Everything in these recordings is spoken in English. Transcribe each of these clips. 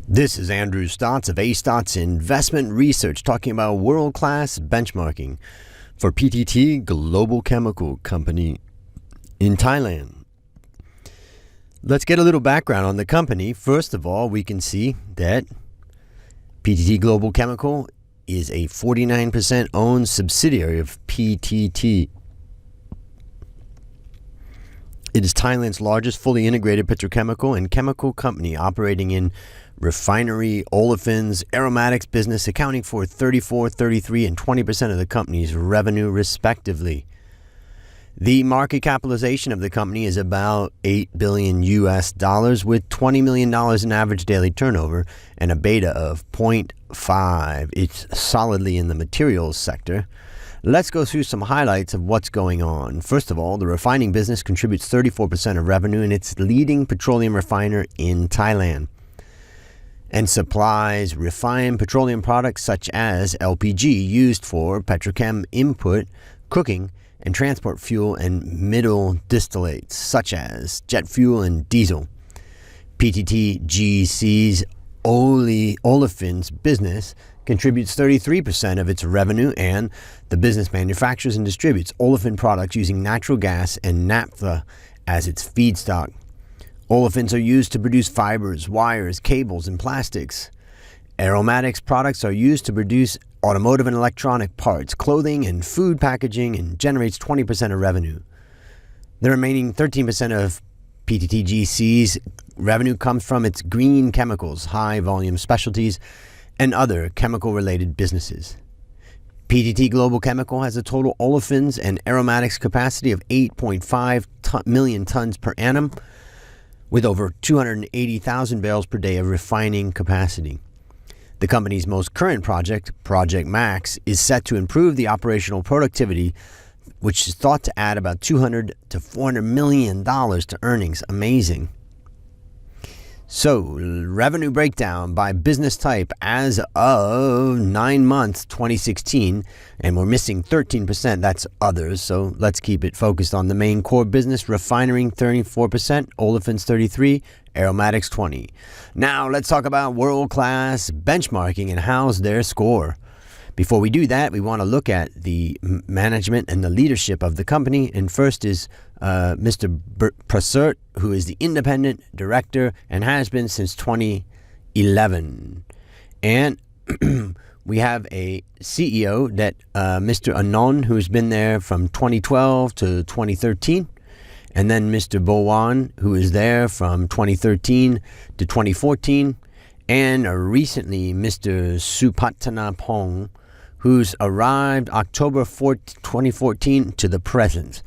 This is Andrew Stotz of Stotz Investment Research talking about world-class benchmarking for PTT Global Chemical Company in Thailand. Let's get a little background on the company. First of all, we can see that PTT Global Chemical is a 49% owned subsidiary of PTT. It is Thailand's largest fully integrated petrochemical and chemical company operating in refinery, olefins, aromatics business, accounting for 34%, 33%, and 20% of the company's revenue, respectively. The market capitalization of the company is about $8 billion with $20 million in average daily turnover and a beta of 0.5. It's solidly in the materials sector. Let's go through some highlights of what's going on. First of all, the refining business contributes 34% of revenue and it's leading petroleum refiner in Thailand and supplies refined petroleum products such as LPG used for petrochem input, cooking, and transport fuel and middle distillates such as jet fuel and diesel. PTTGC's olefins business contributes 33% of its revenue, and the business manufactures and distributes olefin products using natural gas and naphtha as its feedstock. Olefins are used to produce fibers, wires, cables, and plastics. Aromatics products are used to produce automotive and electronic parts, clothing, and food packaging, and generates 20% of revenue. The remaining 13% of PTTGC's revenue comes from its green chemicals, high-volume specialties, and other chemical-related businesses. PTT Global Chemical has a total olefins and aromatics capacity of 8.5 million tons per annum, with over 280,000 barrels per day of refining capacity. The company's most current project, Project Max, is set to improve the operational productivity, which is thought to add about $200 to $400 million to earnings. Amazing. So, revenue breakdown by business type as of 9 months 2016, and we're missing 13%, that's others, so let's keep it focused on the main core business. Refining 34%, olefins 33%, aromatics 20%. Now let's talk about world-class benchmarking and how's their score. Before we do that, we want to look at the management and the leadership of the company. And first is Mr. Prasert, who is the independent director and has been since 2011. And we have a CEO, that Mr. Anon, who's been there from 2012 to 2013. And then Mr. Bowan, who is there from 2013 to 2014. And recently, Mr. Supattanapong, who's arrived October 4th, 2014 to the present.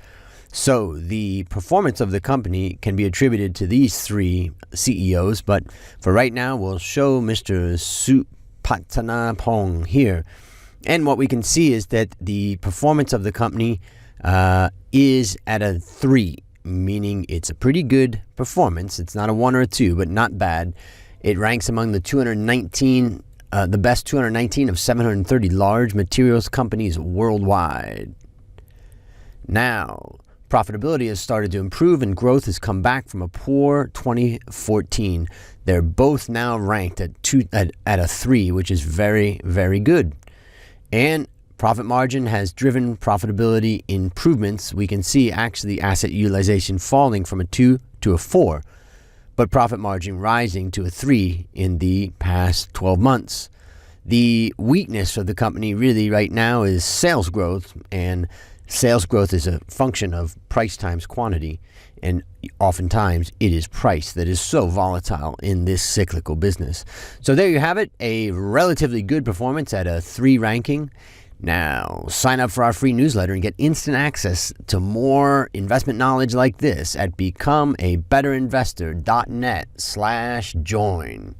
So the performance of the company can be attributed to these three CEOs, but for right now, we'll show Mr. Supattanapong here. And what we can see is that the performance of the company is at a 3, meaning it's a pretty good performance. It's not a 1 or a 2, but not bad. It ranks among the the best 219 of 730 large materials companies worldwide. Now, profitability has started to improve and growth has come back from a poor 2014. They're both now ranked at a 3, which is very, very good. And profit margin has driven profitability improvements. We can see actually asset utilization falling from a 2 to a 4. But profit margin rising to a 3 in the past 12 months. The weakness of the company really right now is sales growth, and sales growth is a function of price times quantity, and oftentimes it is price that is so volatile in this cyclical business. So there you have it, a relatively good performance at a 3 ranking. Now, sign up for our free newsletter and get instant access to more investment knowledge like this at becomeabetterinvestor.net/join.